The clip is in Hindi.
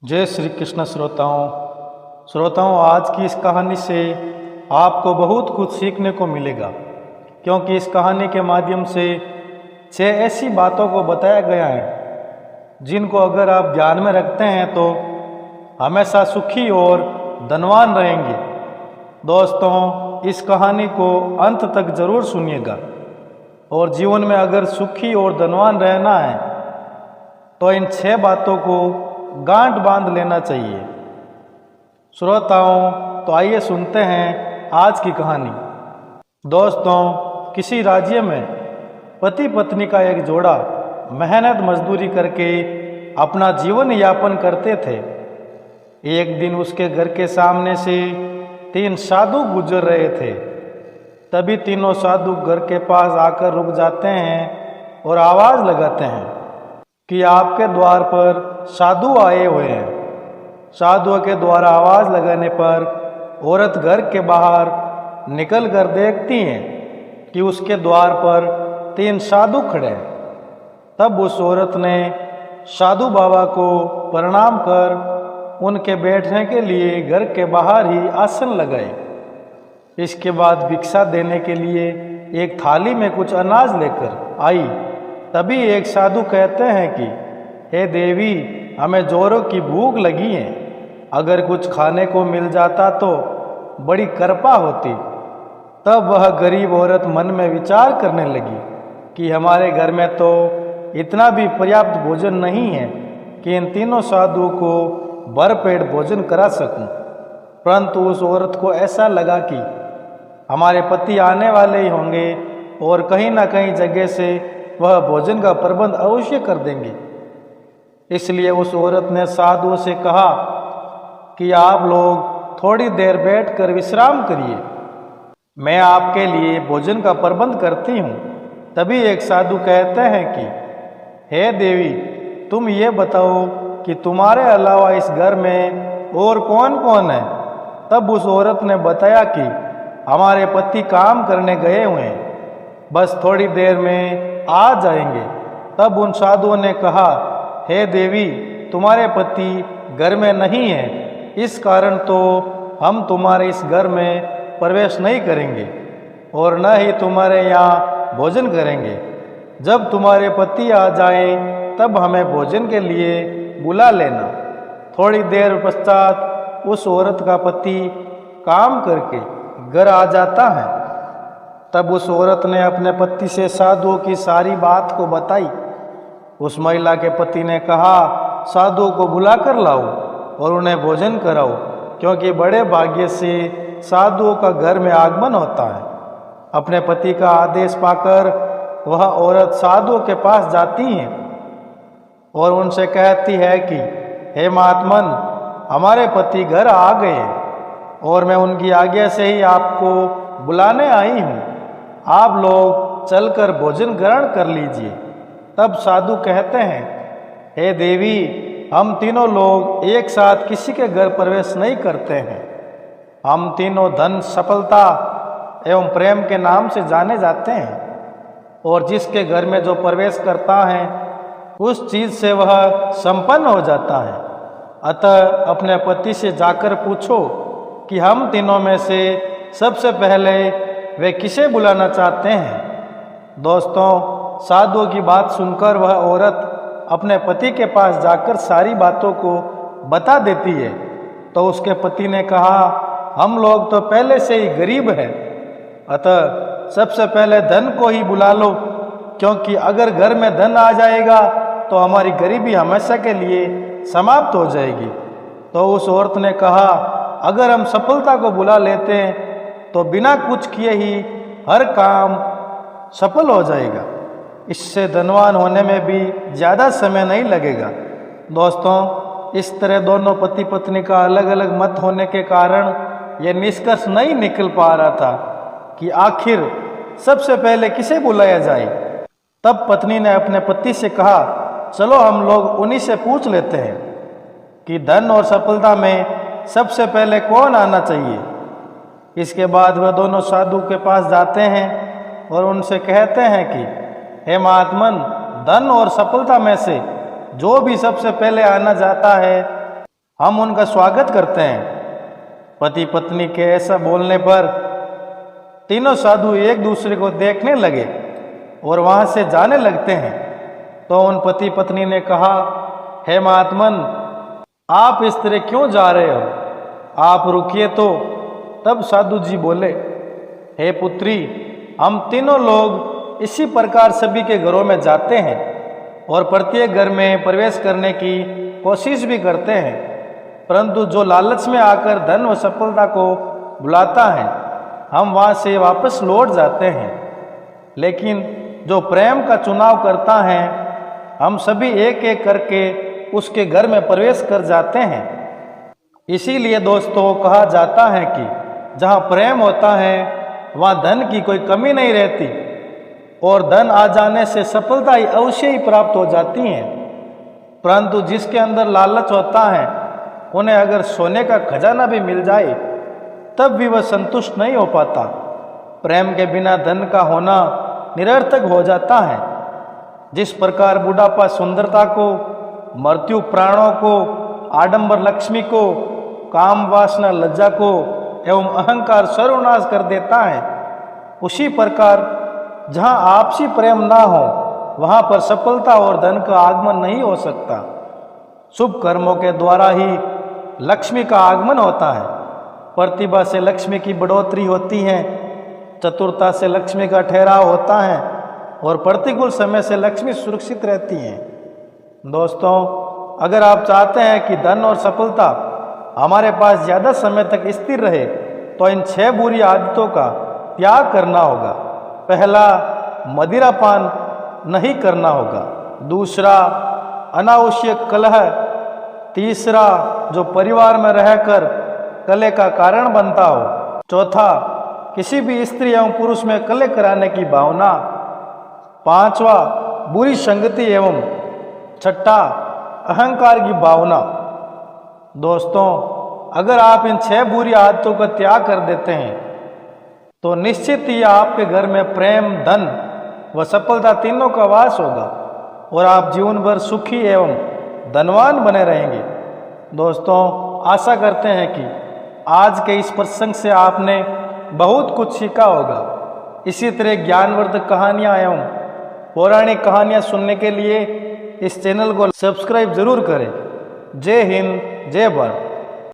जय श्री कृष्ण श्रोताओं, आज की इस कहानी से आपको बहुत कुछ सीखने को मिलेगा, क्योंकि इस कहानी के माध्यम से 6 ऐसी बातों को बताया गया है जिनको अगर आप ध्यान में रखते हैं तो हमेशा सुखी और धनवान रहेंगे। दोस्तों, इस कहानी को अंत तक जरूर सुनिएगा और जीवन में अगर सुखी और धनवान रहना है तो इन 6 बातों को गांठ बांध लेना चाहिए। श्रोताओं, तो आइए सुनते हैं आज की कहानी। दोस्तों, किसी राज्य में पति पत्नी का एक जोड़ा मेहनत मजदूरी करके अपना जीवन यापन करते थे। एक दिन उसके घर के सामने से 3 साधु गुजर रहे थे। तभी तीनों साधु घर के पास आकर रुक जाते हैं और आवाज़ लगाते हैं कि आपके द्वार पर साधु आए हुए हैं। साधुओं के द्वारा आवाज़ लगाने पर औरत घर के बाहर निकल कर देखती हैं कि उसके द्वार पर 3 साधु खड़े हैं। तब उस औरत ने साधु बाबा को प्रणाम कर उनके बैठने के लिए घर के बाहर ही आसन लगाए। इसके बाद भिक्षा देने के लिए एक थाली में कुछ अनाज लेकर आई। तभी एक साधु कहते हैं कि हे देवी, हमें जोरों की भूख लगी है, अगर कुछ खाने को मिल जाता तो बड़ी कृपा होती। तब वह गरीब औरत मन में विचार करने लगी कि हमारे घर में तो इतना भी पर्याप्त भोजन नहीं है कि इन तीनों साधुओं को भरपेट भोजन करा सकूं। परंतु उस औरत को ऐसा लगा कि हमारे पति आने वाले ही होंगे और कहीं ना कहीं जगह से वह भोजन का प्रबंध अवश्य कर देंगे। इसलिए उस औरत ने साधुओं से कहा कि आप लोग थोड़ी देर बैठकर विश्राम करिए, मैं आपके लिए भोजन का प्रबंध करती हूँ। तभी एक साधु कहते हैं कि हे देवी, तुम ये बताओ कि तुम्हारे अलावा इस घर में और कौन कौन है। तब उस औरत ने बताया कि हमारे पति काम करने गए हुए हैं, बस थोड़ी देर में आ जाएंगे। तब उन साधुओं ने कहा, हे देवी, तुम्हारे पति घर में नहीं है, इस कारण तो हम तुम्हारे इस घर में प्रवेश नहीं करेंगे और न ही तुम्हारे यहाँ भोजन करेंगे। जब तुम्हारे पति आ जाएं, तब हमें भोजन के लिए बुला लेना। थोड़ी देर पश्चात उस औरत का पति काम करके घर आ जाता है। तब उस औरत ने अपने पति से साधुओं की सारी बात को बताई। उस महिला के पति ने कहा, साधुओं को बुला कर लाओ और उन्हें भोजन कराओ, क्योंकि बड़े भाग्य से साधुओं का घर में आगमन होता है। अपने पति का आदेश पाकर वह औरत साधुओं के पास जाती है और उनसे कहती है कि हे महात्मन, हमारे पति घर आ गए हैं और मैं उनकी आज्ञा से ही आपको बुलाने आई हूँ। आप लोग चलकर भोजन ग्रहण कर लीजिए। तब साधु कहते हैं, हे देवी, हम तीनों लोग एक साथ किसी के घर प्रवेश नहीं करते हैं। हम तीनों धन, सफलता एवं प्रेम के नाम से जाने जाते हैं और जिसके घर में जो प्रवेश करता है उस चीज से वह संपन्न हो जाता है। अतः अपने पति से जाकर पूछो कि हम तीनों में से सबसे पहले वे किसे बुलाना चाहते हैं। दोस्तों, साधुओं की बात सुनकर वह औरत अपने पति के पास जाकर सारी बातों को बता देती है। तो उसके पति ने कहा, हम लोग तो पहले से ही गरीब हैं, अतः सबसे पहले धन को ही बुला लो, क्योंकि अगर घर में धन आ जाएगा तो हमारी गरीबी हमेशा के लिए समाप्त हो जाएगी। तो उस औरत ने कहा, अगर हम सफलता को बुला लेते हैं तो बिना कुछ किए ही हर काम सफल हो जाएगा। इससे धनवान होने में भी ज़्यादा समय नहीं लगेगा। दोस्तों, इस तरह दोनों पति पत्नी का अलग अलग मत होने के कारण यह निष्कर्ष नहीं निकल पा रहा था कि आखिर सबसे पहले किसे बुलाया जाए। तब पत्नी ने अपने पति से कहा, चलो हम लोग उन्हीं से पूछ लेते हैं कि धन और सफलता में सबसे पहले कौन आना चाहिए। इसके बाद वह दोनों साधु के पास जाते हैं और उनसे कहते हैं कि हे महात्मन, धन और सफलता में से जो भी सबसे पहले आना चाहता है हम उनका स्वागत करते हैं। पति पत्नी के ऐसा बोलने पर तीनों साधु एक दूसरे को देखने लगे और वहां से जाने लगते हैं। तो उन पति पत्नी ने कहा, हे महात्मन, आप इस तरह क्यों जा रहे हो? आप रुकिए तो। तब साधु जी बोले, हे पुत्री, हम तीनों लोग इसी प्रकार सभी के घरों में जाते हैं और प्रत्येक घर में प्रवेश करने की कोशिश भी करते हैं, परंतु जो लालच में आकर धन व सफलता को बुलाता है, हम वहाँ से वापस लौट जाते हैं। लेकिन जो प्रेम का चुनाव करता है, हम सभी एक एक करके उसके घर में प्रवेश कर जाते हैं। इसीलिए दोस्तों कहा जाता है कि जहाँ प्रेम होता है वहाँ धन की कोई कमी नहीं रहती और धन आ जाने से सफलता ही अवश्य ही प्राप्त हो जाती है। परंतु जिसके अंदर लालच होता है, उन्हें अगर सोने का खजाना भी मिल जाए तब भी वह संतुष्ट नहीं हो पाता। प्रेम के बिना धन का होना निरर्थक हो जाता है। जिस प्रकार बुढ़ापा सुंदरता को, मृत्यु प्राणों को, आडंबर लक्ष्मी को, काम वासना लज्जा को एवं अहंकार सर्वनाश कर देता है, उसी प्रकार जहाँ आपसी प्रेम ना हो वहाँ पर सफलता और धन का आगमन नहीं हो सकता। शुभ कर्मों के द्वारा ही लक्ष्मी का आगमन होता है। प्रतिभा से लक्ष्मी की बढ़ोतरी होती है, चतुरता से लक्ष्मी का ठहराव होता है और प्रतिकूल समय से लक्ष्मी सुरक्षित रहती है। दोस्तों, अगर आप चाहते हैं कि धन और सफलता हमारे पास ज़्यादा समय तक स्थिर रहे तो इन 6 बुरी आदतों का त्याग करना होगा। पहला, मदिरापान नहीं करना होगा। दूसरा, अनावश्यक कलह। तीसरा, जो परिवार में रहकर कलह का कारण बनता हो। चौथा, किसी भी स्त्री एवं पुरुष में कलह कराने की भावना। पांचवा, बुरी संगति एवं छठा, अहंकार की भावना। दोस्तों, अगर आप इन 6 बुरी आदतों का त्याग कर देते हैं तो निश्चित ही आपके घर में प्रेम, धन व सफलता तीनों का वास होगा और आप जीवन भर सुखी एवं धनवान बने रहेंगे। दोस्तों, आशा करते हैं कि आज के इस प्रसंग से आपने बहुत कुछ सीखा होगा। इसी तरह ज्ञानवर्धक कहानियाँ एवं पौराणिक कहानियाँ सुनने के लिए इस चैनल को सब्सक्राइब जरूर करें। जय हिंद, जय भारत।